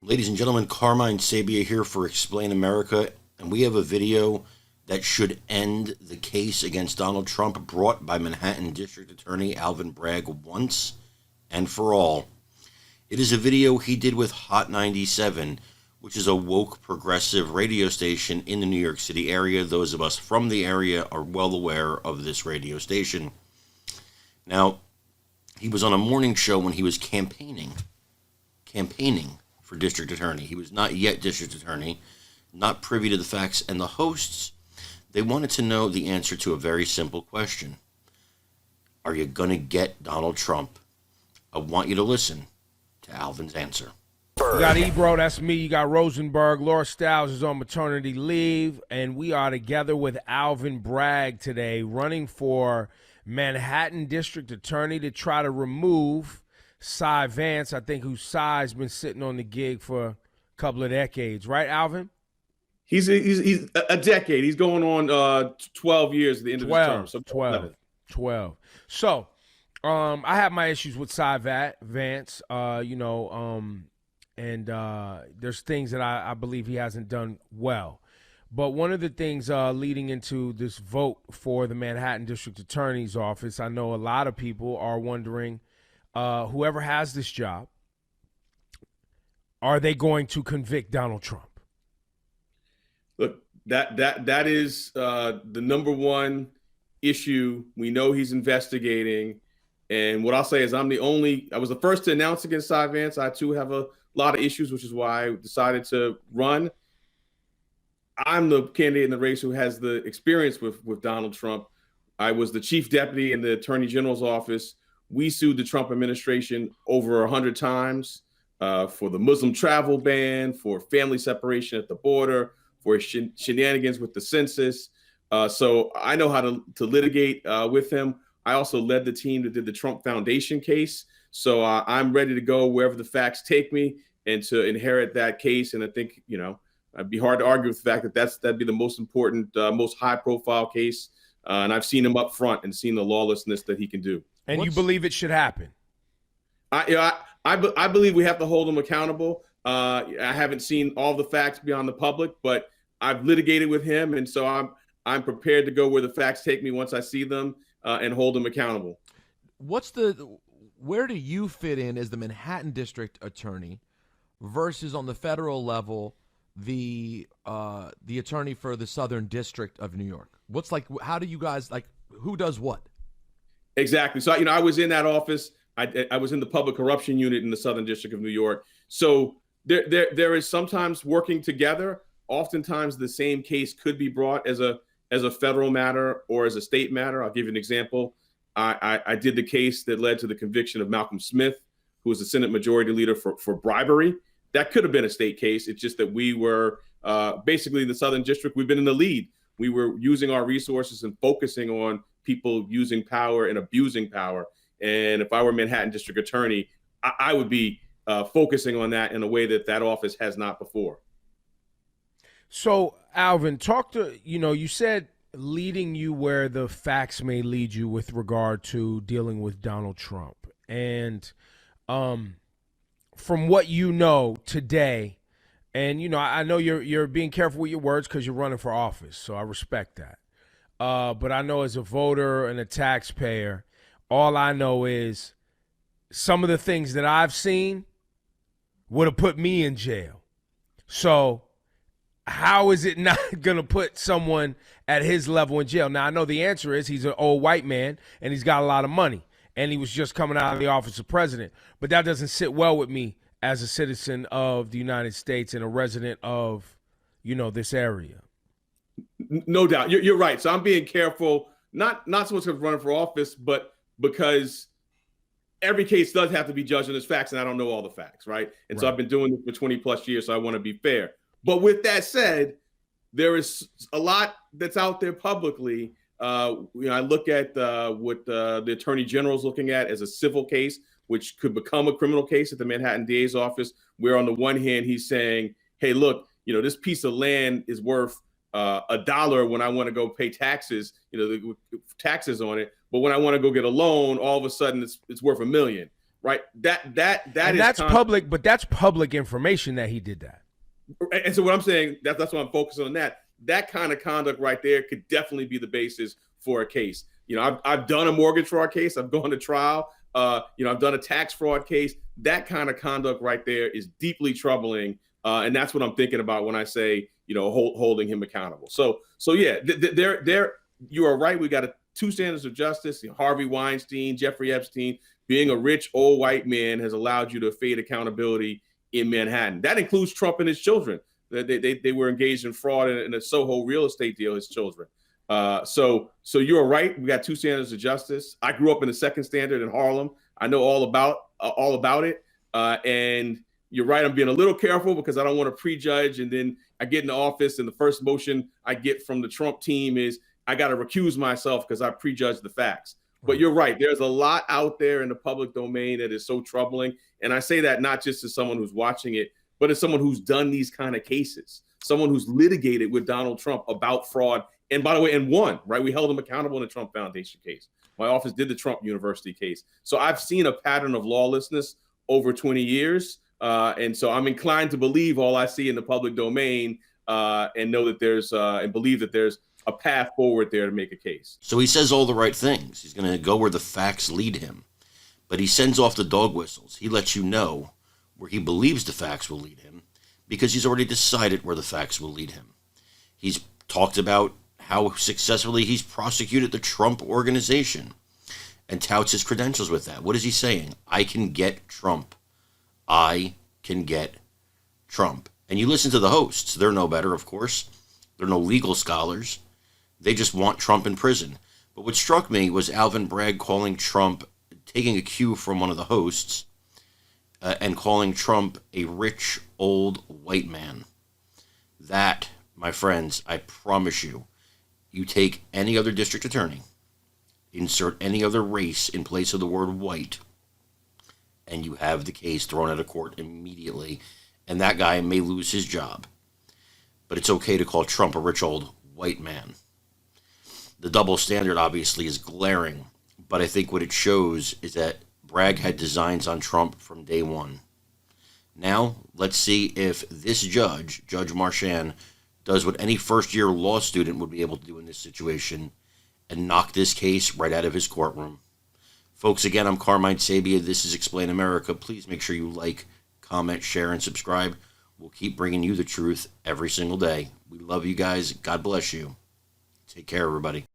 Ladies and gentlemen, Carmine Sabia here for Explain America, and we have a video that should end the case against Donald Trump brought by Manhattan District Attorney Alvin Bragg once and for all. It is a video he did with Hot 97, which is a woke progressive radio station in the New York City area. Those of us from the area are well aware of this radio station. Now, he was on a morning show when he was campaigning for district attorney. He was not yet district attorney, not privy to the facts, and the hosts, they wanted to know the answer to a very simple question. Are you going to get Donald Trump? I want you to listen to Alvin's answer. You got Ebro, that's me. You got Rosenberg. Laura Stiles is on maternity leave, and we are together with Alvin Bragg today, running for Manhattan District Attorney to try to remove Cy Vance, I think, whose Cy's been sitting on the gig for a couple of decades. Right, Alvin? He's a decade. He's going on 12 years at the end of his term. So 12. So I have my issues with Cy Vance, and there's things that I believe he hasn't done well. But one of the things leading into this vote for the Manhattan District Attorney's office, I know a lot of people are wondering, whoever has this job, are they going to convict Donald Trump? Look, that is the number one issue. We know he's investigating. And what I'll say is I was the first to announce against Cy Vance. I, too, have a lot of issues, which is why I decided to run. I'm the candidate in the race who has the experience with Donald Trump. I was the chief deputy in the Attorney General's office. We sued the Trump administration over 100 times for the Muslim travel ban, for family separation at the border, for shenanigans with the census. So I know how to litigate with him. I also led the team that did the Trump Foundation case. So I'm ready to go wherever the facts take me and to inherit that case. And I think, it'd be hard to argue with the fact that that'd be the most important, most high profile case. And I've seen him up front and seen the lawlessness that he can do. And you believe it should happen? I believe we have to hold him accountable. I haven't seen all the facts beyond the public, but I've litigated with him. And so I'm prepared to go where the facts take me once I see them and hold him accountable. Where do you fit in as the Manhattan District Attorney versus on the federal level, the attorney for the Southern District of New York? How do you guys, who does what? Exactly. So, I was in that office. I was in the public corruption unit in the Southern District of New York. So there is sometimes working together. Oftentimes the same case could be brought as a federal matter or as a state matter. I'll give you an example. I did the case that led to the conviction of Malcolm Smith, who was the Senate Majority Leader for bribery. That could have been a state case. It's just that we were basically in the Southern District. We've been in the lead. We were using our resources and focusing on people using power and abusing power. And if I were Manhattan District Attorney, I would be focusing on that in a way that office has not before. So, Alvin, you said leading you where the facts may lead you with regard to dealing with Donald Trump. And from what you know today, and, I know you're being careful with your words because you're running for office, so I respect that. But I know as a voter and a taxpayer, all I know is some of the things that I've seen would have put me in jail. So how is it not going to put someone at his level in jail? Now, I know the answer is he's an old white man and he's got a lot of money and he was just coming out of the office of president. But that doesn't sit well with me as a citizen of the United States and a resident of, this area. No doubt. You're right. So I'm being careful, not so much because running for office, but because every case does have to be judged on its facts, and I don't know all the facts, right? And so I've been doing this for 20 plus years, so I want to be fair. But with that said, there is a lot that's out there publicly. I look at what the Attorney General is looking at as a civil case, which could become a criminal case at the Manhattan DA's office, where on the one hand, he's saying, hey, look, this piece of land is worth $1 when I want to go pay taxes, taxes on it. But when I want to go get a loan, all of a sudden it's worth $1 million. right? That and is that's public, but that's public information that he did that. And so what I'm saying, that's why I'm focusing on that. That kind of conduct right there could definitely be the basis for a case. I've done a mortgage fraud case. I've gone to trial. I've done a tax fraud case. That kind of conduct right there is deeply troubling. And that's what I'm thinking about when I say, holding him accountable. So yeah, you are right. We got two standards of justice. Harvey Weinstein, Jeffrey Epstein. Being a rich old white man has allowed you to evade accountability in Manhattan. That includes Trump and his children. They were engaged in fraud in a Soho real estate deal, his children. So you're right. We got two standards of justice. I grew up in the second standard in Harlem. I know all about it. And you're right. I'm being a little careful because I don't want to prejudge. And then I get in the office and the first motion I get from the Trump team is I got to recuse myself because I prejudged the facts. But you're right. There's a lot out there in the public domain that is so troubling. And I say that not just as someone who's watching it, but as someone who's done these kind of cases, someone who's litigated with Donald Trump about fraud. And by the way, and won, right? We held him accountable in the Trump Foundation case. My office did the Trump University case. So I've seen a pattern of lawlessness over 20 years. And so I'm inclined to believe all I see in the public domain and know that and believe that there's a path forward there to make a case. So he says all the right things. He's going to go where the facts lead him. But he sends off the dog whistles. He lets you know where he believes the facts will lead him because he's already decided where the facts will lead him. He's talked about how successfully he's prosecuted the Trump organization and touts his credentials with that. What is he saying? I can get Trump. I can get Trump. And you listen to the hosts. They're no better, of course. They're no legal scholars. They just want Trump in prison. But what struck me was Alvin Bragg calling Trump, taking a cue from one of the hosts, and calling Trump a rich, old white man. That, my friends, I promise you, you take any other district attorney, insert any other race in place of the word white, and you have the case thrown out of court immediately, and that guy may lose his job. But it's okay to call Trump a rich, old white man. The double standard obviously is glaring, but I think what it shows is that Bragg had designs on Trump from day one. Now, let's see if this judge, Judge Marchand, does what any first-year law student would be able to do in this situation and knock this case right out of his courtroom. Folks, again, I'm Carmine Sabia. This is Explain America. Please make sure you like, comment, share, and subscribe. We'll keep bringing you the truth every single day. We love you guys. God bless you. Take care, everybody.